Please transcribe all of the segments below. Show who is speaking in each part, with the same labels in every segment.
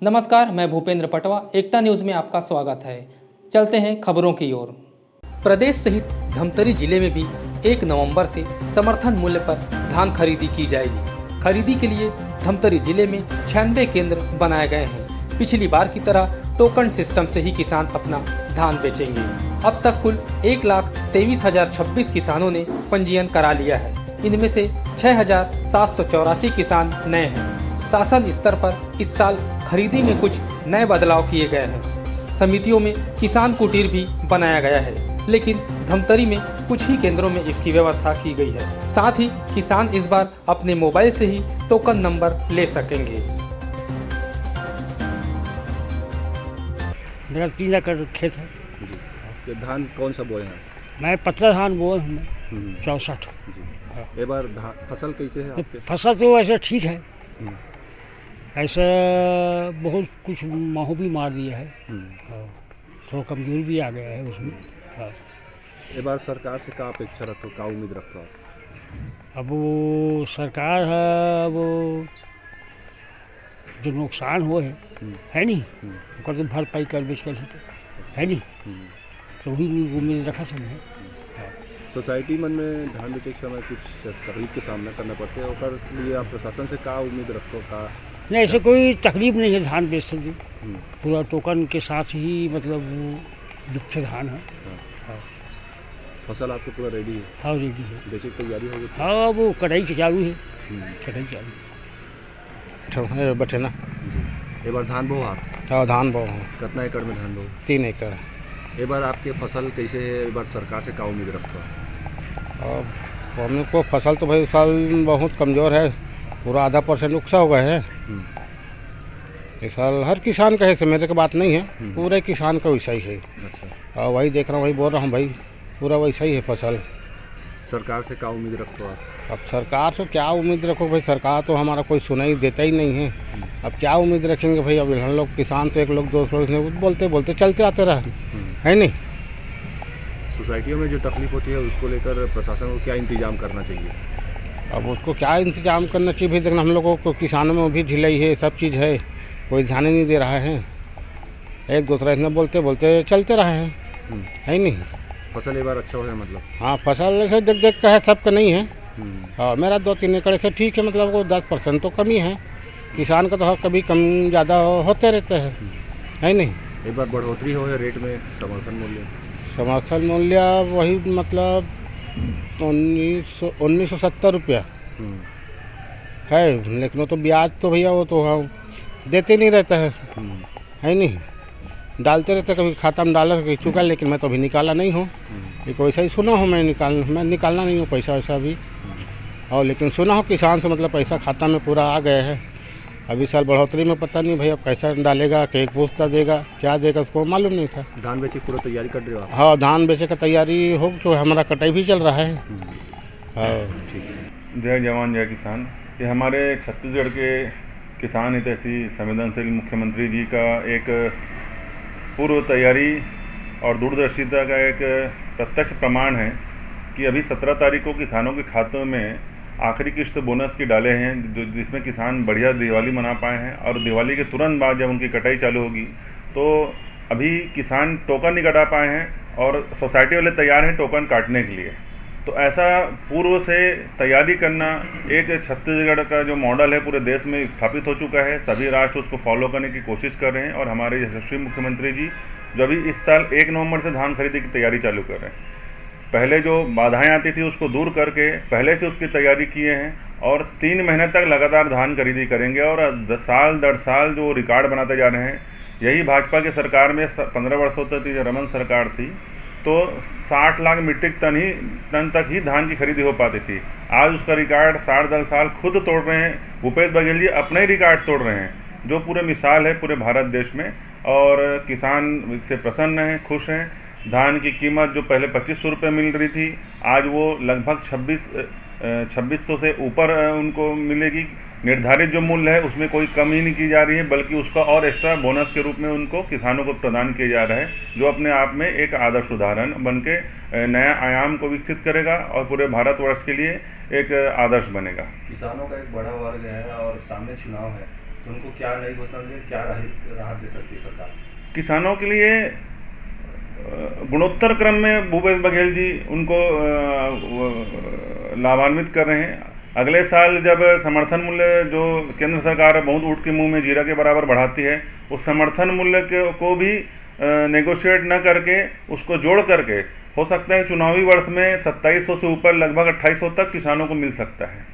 Speaker 1: नमस्कार, मैं भूपेंद्र पटवा। एकता न्यूज़ में आपका स्वागत है। चलते हैं खबरों की ओर। प्रदेश सहित धमतरी जिले में भी 1 नवंबर से समर्थन मूल्य पर धान खरीदी की जाएगी। खरीदी के लिए धमतरी जिले में 96 केंद्र बनाए गए हैं। पिछली बार की तरह टोकन सिस्टम से ही किसान अपना धान बेचेंगे। अब तक कुल 1,23,026 किसानों ने पंजीयन करा लिया है। इनमें से 6,784 किसान नए हैं। शासन स्तर पर इस साल खरीदी में कुछ नए बदलाव किए गए हैं। समितियों में किसान कुटीर भी बनाया गया है, लेकिन धमतरी में कुछ ही केंद्रों में इसकी व्यवस्था की गई है। साथ ही किसान इस बार अपने मोबाइल से ही टोकन नंबर ले सकेंगे।
Speaker 2: मेरा 3 एकड़ खेत है।
Speaker 3: तो धान कौन सा बोए हैं?
Speaker 2: मैं पतला धान बोए हूँ 64।
Speaker 3: जी। एक बार फसल कैसे है आपके?
Speaker 2: फसल तो ऐसे ठीक है, ऐसे बहुत कुछ माहू भी मार दिया है, थोड़ा कमजोरी भी आ गया है उसमें।
Speaker 3: एक बार सरकार से क्या अपेक्षा रखो, क्या उम्मीद रखो आप?
Speaker 2: अब वो सरकार है, वो जो नुकसान हुए है नहीं, उसका तो भरपाई कर बेच कर है नहीं, तो वही उम्मीद रखा सब है।
Speaker 3: सोसाइटी मन में धान बेचे के समय कुछ तकलीफ के सामना करना पड़ते है, और लिए आप प्रशासन से क्या उम्मीद रखो? का
Speaker 2: नहीं, ऐसे कोई तकलीफ नहीं है धान बेचते हुए। पूरा टोकन के साथ ही मतलब वो दुख धान है।
Speaker 3: फसल आपके पूरा रेडी है?
Speaker 2: हाँ, रेडी है,
Speaker 3: बेचे की तैयारी हो गई?
Speaker 2: हाँ, वो कटाई के चालू है, कटाई चालू
Speaker 4: बटे ना।
Speaker 3: एक बार धान बो आप?
Speaker 4: हाँ, धान बो।
Speaker 3: कितना एकड़ में धान बो?
Speaker 4: 3 एकड़।
Speaker 3: एक बार आपके फसल कैसे है? एक बार सरकार से क्या उम्मीद रखो?
Speaker 4: और हमने को फसल तो भाई साल बहुत कमज़ोर है, पूरा आधा % नुकसान हो गया है इस साल। हर किसान का है, मेरे की बात नहीं है, पूरे किसान का वैसा ही है।
Speaker 3: अच्छा।
Speaker 4: और वही देख रहा हूँ, वही बोल रहा हूँ भाई, पूरा वैसा ही है फसल।
Speaker 3: सरकार से क्या उम्मीद रखो आप?
Speaker 4: अब सरकार से क्या उम्मीद रखो भाई, सरकार तो हमारा कोई सुनाई देता ही नहीं है। अब क्या उम्मीद रखेंगे भाई? अब हम लोग किसान तो एक लोग दो लोग बोलते बोलते चलते आते रहे, है नहीं।
Speaker 3: सोसाइटियों में जो तकलीफ होती है उसको लेकर प्रशासन को क्या इंतजाम करना चाहिए?
Speaker 4: अब उसको क्या इंतजाम करना चाहिए भाई? देखना हम लोगों को किसानों में भी ढिलाई है, सब चीज़ है, कोई ध्यान ही नहीं दे रहा है। एक दूसरे से बोलते बोलते चलते रहे हैं, है नहीं।
Speaker 3: फसल एक बार अच्छा हो है मतलब?
Speaker 4: हाँ, फसल से देख देख का है, सबका नहीं है। हाँ, मेरा 2-3 एकड़ से ठीक है, मतलब वो 10% तो कमी है। किसान का तो कभी कम ज़्यादा होते रहते हैं, है नहीं।
Speaker 3: एक बार बढ़ोतरी हो है रेट में? समर्थन मूल्य?
Speaker 4: समर्थन मूल्य वही मतलब 1970 रुपया है, लेकिन वो तो ब्याज तो भैया वो तो देते नहीं रहता है नहीं। डालते रहते, कभी खाता में डाला कभी चुका, लेकिन मैं तो अभी निकाला नहीं हूँ। एक वैसा ही सुना हूँ, मैं निकालना नहीं हूँ पैसा वैसा भी। और लेकिन सुना हूँ किसान से मतलब पैसा खाता में पूरा आ गया है। अभी साल बढ़ोतरी में पता नहीं भैया कैसा डालेगा, केक पूछता देगा, क्या देगा, उसको मालूम नहीं था।
Speaker 3: धान बेचे पूरा तैयारी कर रहे हो आप?
Speaker 4: हाँ, धान बेचे का तैयारी हो, तो हमारा कटाई भी चल रहा है। हाँ,
Speaker 3: ठीक है।
Speaker 5: जय जवान जय किसान। ये हमारे छत्तीसगढ़ के किसान हितैषी संवेदनशील मुख्यमंत्री जी का एक पूर्व तैयारी और दूरदर्शिता का एक प्रत्यक्ष प्रमाण है कि अभी 17 तारीख को किसानों के खातों में आखिरी किस्त बोनस की डाले हैं, जिसमें किसान बढ़िया दिवाली मना पाए हैं। और दिवाली के तुरंत बाद जब उनकी कटाई चालू होगी तो अभी किसान टोकन नहीं कटा पाए हैं, और सोसाइटी वाले तैयार हैं टोकन काटने के लिए। तो ऐसा पूर्व से तैयारी करना एक छत्तीसगढ़ का जो मॉडल है पूरे देश में स्थापित हो चुका है। सभी राष्ट्र उसको फॉलो करने की कोशिश कर रहे हैं, और हमारे यशस्वी मुख्यमंत्री जी जो अभी इस साल 1 नवंबर से धान खरीदी की तैयारी चालू कर रहे हैं। पहले जो बाधाएं आती थी उसको दूर करके पहले से उसकी तैयारी किए हैं, और 3 महीने तक लगातार धान खरीदी करेंगे। और साल दर साल जो रिकॉर्ड बनाते जा रहे हैं, यही भाजपा की सरकार में 15 वर्षों तक जो रमन सरकार थी तो 60 लाख मीट्रिक टन तक ही धान की खरीदी हो पाती थी। आज उसका रिकॉर्ड 60 साल खुद तोड़ रहे हैं। भूपेश बघेल जी अपने ही रिकॉर्ड तोड़ रहे हैं, जो पूरे मिसाल है पूरे भारत देश में। और किसान इससे प्रसन्न हैं, खुश हैं। धान की कीमत जो पहले 2500 रुपये मिल रही थी, आज वो लगभग 2600 से ऊपर उनको मिलेगी। निर्धारित जो मूल्य है उसमें कोई कमी नहीं की जा रही है, बल्कि उसका और एक्स्ट्रा बोनस के रूप में उनको किसानों को प्रदान किया जा रहा है, जो अपने आप में एक आदर्श उदाहरण बनके नया आयाम को विकसित करेगा और पूरे भारतवर्ष के लिए एक आदर्श बनेगा।
Speaker 3: किसानों का एक बड़ा वर्ग है और सामने चुनाव है,
Speaker 6: तो उनको क्या नई घोषणा मिली, क्या राहत दे सकती है सरकार?
Speaker 5: किसानों के लिए गुणोत्तर क्रम में भूपेश बघेल जी उनको लाभान्वित कर रहे हैं। अगले साल जब समर्थन मूल्य जो केंद्र सरकार बहुत ऊँट के मुंह में जीरा के बराबर बढ़ाती है, उस समर्थन मूल्य को भी नेगोशिएट न करके उसको जोड़ करके हो सकता है चुनावी वर्ष में 2700 से ऊपर लगभग 2800 तक किसानों को मिल सकता है।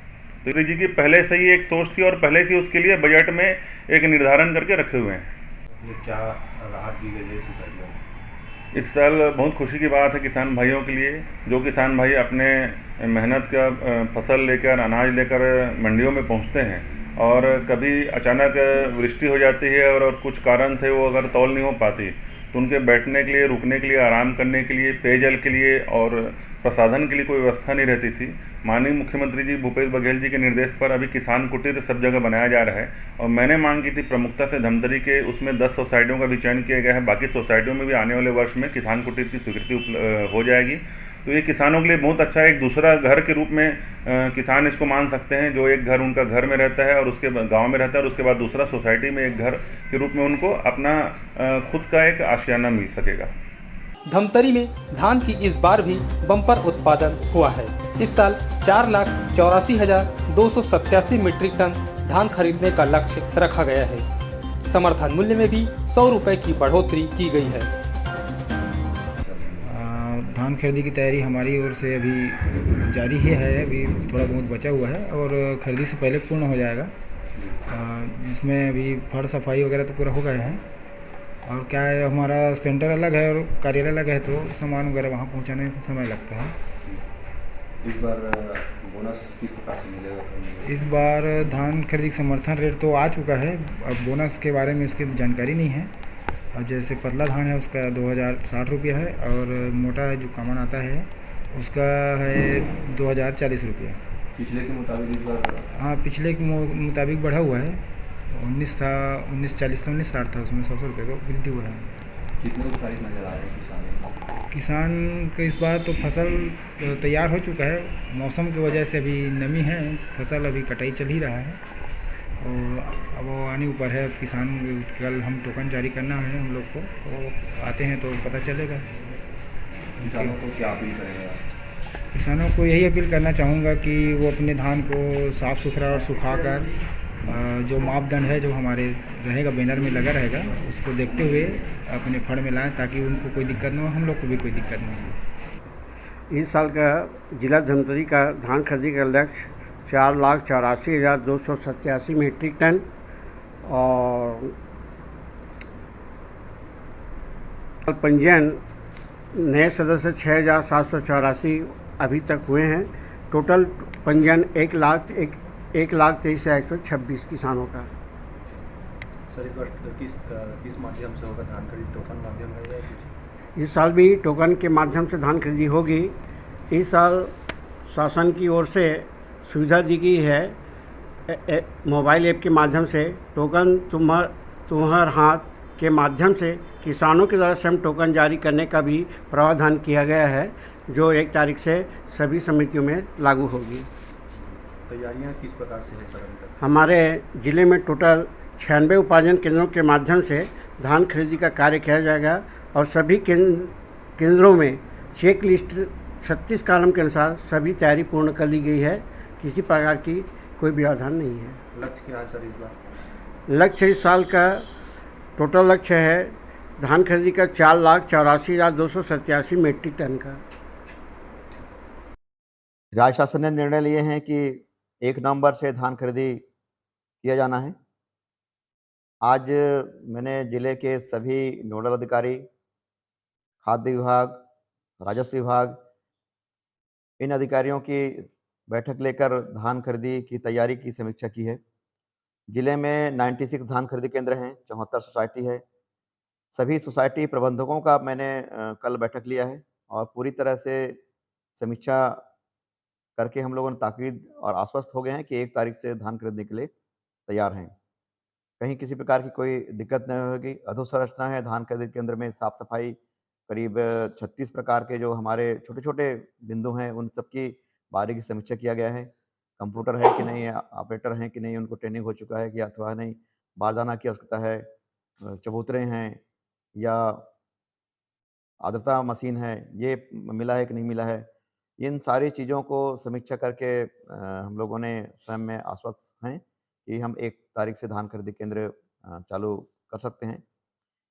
Speaker 5: तो जी की पहले से ही एक सोच थी और पहले से उसके लिए बजट में एक निर्धारण करके रखे हुए हैं।
Speaker 6: ये क्या राहत दी गई है सोसाइटियों में?
Speaker 5: इस साल बहुत खुशी की बात है किसान भाइयों के लिए। जो किसान भाई अपने मेहनत का फसल लेकर अनाज लेकर मंडियों में पहुंचते हैं और कभी अचानक वृष्टि हो जाती है और कुछ कारण से वो अगर तौल नहीं हो पाती, तो उनके बैठने के लिए, रुकने के लिए, आराम करने के लिए, पेयजल के लिए और प्रसाधन के लिए कोई व्यवस्था नहीं रहती थी। माननीय मुख्यमंत्री जी भूपेश बघेल जी के निर्देश पर अभी किसान कुटीर सब जगह बनाया जा रहा है और मैंने मांग की थी प्रमुखता से धमतरी के, उसमें 10 सोसाइटियों का भी चयन किया गया है। बाकी सोसाइटियों में भी आने वाले वर्ष में किसान कुटीर की स्वीकृति हो जाएगी। तो ये किसानों के लिए बहुत अच्छा एक दूसरा घर के रूप में किसान इसको मान सकते हैं। जो एक घर उनका घर में रहता है और उसके गांव में रहता है और उसके बाद दूसरा सोसाइटी में एक घर के रूप में उनको अपना खुद का एक आशियाना मिल सकेगा।
Speaker 1: धमतरी में धान की इस बार भी बम्पर उत्पादन हुआ है। इस साल 4,84,287 मीट्रिक टन धान खरीदने का लक्ष्य रखा गया है। समर्थन मूल्य में भी 100 रुपए की बढ़ोतरी की गई है।
Speaker 7: धान खरीदी की तैयारी हमारी ओर से अभी जारी ही है। अभी थोड़ा बहुत बचा हुआ है और खरीदी से पहले पूर्ण हो जाएगा, जिसमें अभी फड़ सफाई वगैरह तो पूरा हो गया है। और क्या है, हमारा सेंटर अलग है और कार्यालय अलग है, तो सामान वगैरह वहाँ पहुँचाने में समय लगता है।
Speaker 6: इस बार बोनस किस प्रकार से मिलेगा?
Speaker 7: इस बार धान खरीदी समर्थन रेट तो आ चुका है, अब बोनस के बारे में उसकी जानकारी नहीं है। और जैसे पतला धान है उसका 2060 रुपया है और मोटा है जो कॉमन आता है उसका है 2040 रुपया।
Speaker 6: पिछले के मुताबिक इस बार?
Speaker 7: हाँ, पिछले के मुताबिक बढ़ा हुआ है। 1940 था, 1960 था, उसमें 100 रुपये का वृद्धि हुआ है।
Speaker 6: कितने उत्साहित नजर आ रहे हैं
Speaker 7: किसान का इस बार तो फसल तैयार हो चुका है। मौसम की वजह से अभी नमी है, फसल अभी कटाई चल ही रहा है और अब वो आने ऊपर है। किसान कल हम टोकन जारी करना है हम लोग को, तो आते हैं तो पता चलेगा।
Speaker 6: किसानों को क्या अपील करेंगे?
Speaker 7: किसानों को यही अपील करना चाहूँगा कि वो अपने धान को साफ़ सुथरा और सुखाकर जो मापदंड है जो हमारे रहेगा बैनर में लगा रहेगा, उसको देखते हुए अपने फड़ में लाएं ताकि उनको कोई दिक्कत न हो, हम लोग को भी कोई दिक्कत न हो।
Speaker 4: इस साल का जिला धमतरी का धान खरीदी का लक्ष्य 4,84,287 मीट्रिक टन और पंजीयन नए सदस्य 6,784 अभी तक हुए हैं। टोटल पंजीयन 1,23,126 किसानों का।
Speaker 6: सर इस बार किस माध्यम से होगा धान खरीद? टोकन माध्यम है या कुछ?
Speaker 4: इस साल भी टोकन के माध्यम से धान खरीदी होगी। इस साल शासन की ओर से सुविधा दी गई है, मोबाइल ऐप के माध्यम से टोकन तुम्हार हाथ के माध्यम से किसानों के द्वारा स्वयं टोकन जारी करने का भी प्रावधान किया गया है, जो 1 तारीख से सभी समितियों में लागू होगी।
Speaker 6: तैयारियां किस प्रकार से है सर?
Speaker 4: हमारे ज़िले में टोटल 96 उपार्जन केंद्रों के माध्यम से धान खरीदी का कार्य किया जाएगा और सभी केंद्रों में चेक लिस्ट 36 कॉलम के अनुसार सभी तैयारी पूर्ण कर ली गई है। किसी प्रकार की कोई व्यवधान नहीं है।
Speaker 6: लक्ष्य क्या है सर इस बार?
Speaker 4: लक्ष्य इस साल का टोटल लक्ष्य है धान खरीदी का 4,84,287 मीट्रिक टन का।
Speaker 8: राज्य शासन ने निर्णय लिए हैं कि 1 नवंबर से धान खरीदी किया जाना है। आज मैंने जिले के सभी नोडल अधिकारी, खाद्य विभाग, राजस्व विभाग, इन अधिकारियों की बैठक लेकर धान खरीदी की तैयारी की समीक्षा की है। जिले में 96 धान खरीदी केंद्र हैं, 74 सोसाइटी है। सभी सोसाइटी प्रबंधकों का मैंने कल बैठक लिया है और पूरी तरह से समीक्षा करके हम लोगों ने ताकीद और आश्वस्त हो गए हैं कि 1 तारीख से धान खरीदने के लिए तैयार हैं। कहीं किसी प्रकार की कोई दिक्कत नहीं होगी। अधोसंरचना है धान खरीदी केंद्र में, साफ सफाई करीब 36 प्रकार के जो हमारे छोटे-छोटे बिंदु हैं, उन सब की बारीकी समीक्षा किया गया है। कंप्यूटर है कि नहीं, ऑपरेटर हैं कि नहीं, उनको ट्रेनिंग हो चुका है कि अथवा नहीं, बारदाना की आवश्यकता है, चबूतरे हैं या आर्द्रता मशीन है, ये मिला है कि नहीं मिला है। इन सारी चीज़ों को समीक्षा करके हम लोगों ने स्वयं में आश्वस्त हैं कि हम 1 तारीख से धान खरीदी केंद्र चालू कर सकते हैं।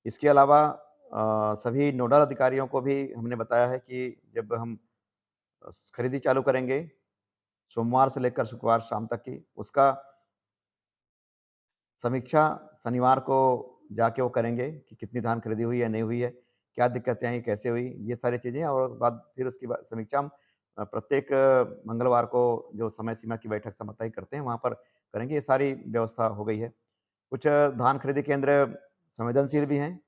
Speaker 8: इसके अलावा सभी नोडल अधिकारियों को भी हमने बताया है कि जब हम खरीदी चालू करेंगे, सोमवार से लेकर शुक्रवार शाम तक की, उसका समीक्षा शनिवार को जाके वो करेंगे कि कितनी धान खरीदी हुई है, नहीं हुई है, क्या दिक्कतें आई, कैसे हुई, ये सारी चीज़ें और बाद फिर उसकी समीक्षा हम प्रत्येक मंगलवार को जो समय सीमा की बैठक तय करते हैं, वहाँ पर करेंगे। ये सारी व्यवस्था हो गई है। कुछ धान खरीदी केंद्र संवेदनशील भी हैं,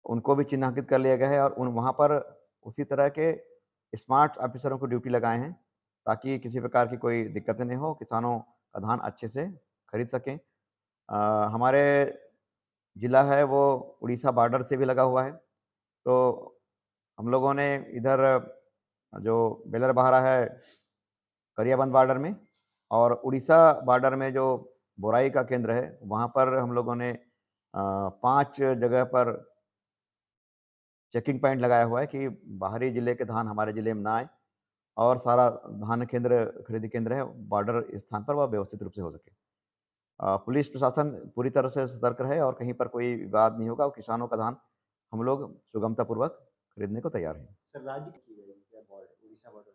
Speaker 8: उनको भी चिन्हांकित कर लिया गया है और वहाँ पर उसी तरह के स्मार्ट ऑफिसरों को ड्यूटी लगाए हैं, ताकि किसी प्रकार की कोई दिक्कतें नहीं हो, किसानों का धान अच्छे से खरीद सकें। हमारे ज़िला है वो उड़ीसा बॉर्डर से भी लगा हुआ है, तो हम लोगों ने इधर जो बेलरबहारा है करियाबंद बॉर्डर में और उड़ीसा बॉर्डर में जो बोराई का केंद्र है, वहाँ पर हम लोगों ने 5 जगह पर चेकिंग पॉइंट लगाया हुआ है कि बाहरी ज़िले के धान हमारे ज़िले में ना आए और सारा धान केंद्र खरीदी केंद्र है बॉर्डर स्थान पर वह व्यवस्थित रूप से हो सके। पुलिस प्रशासन पूरी तरह से सतर्क रहे और कहीं पर कोई विवाद नहीं होगा और किसानों का धान हम लोग सुगमतापूर्वक खरीदने को तैयार हैं।
Speaker 6: सर राज्य की गई क्या border Orissa border?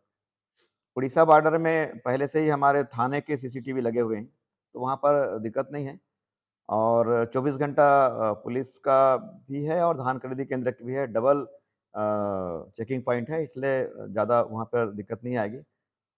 Speaker 8: Orissa border में पहले से ही हमारे थाने के सीसीटीवी लगे हुए हैं, तो वहाँ पर दिक्कत नहीं है और 24 घंटा पुलिस का भी है और धान खरीदी केंद्र की भी है, डबल चेकिंग पॉइंट है, इसलिए ज़्यादा वहाँ पर दिक्कत नहीं आएगी।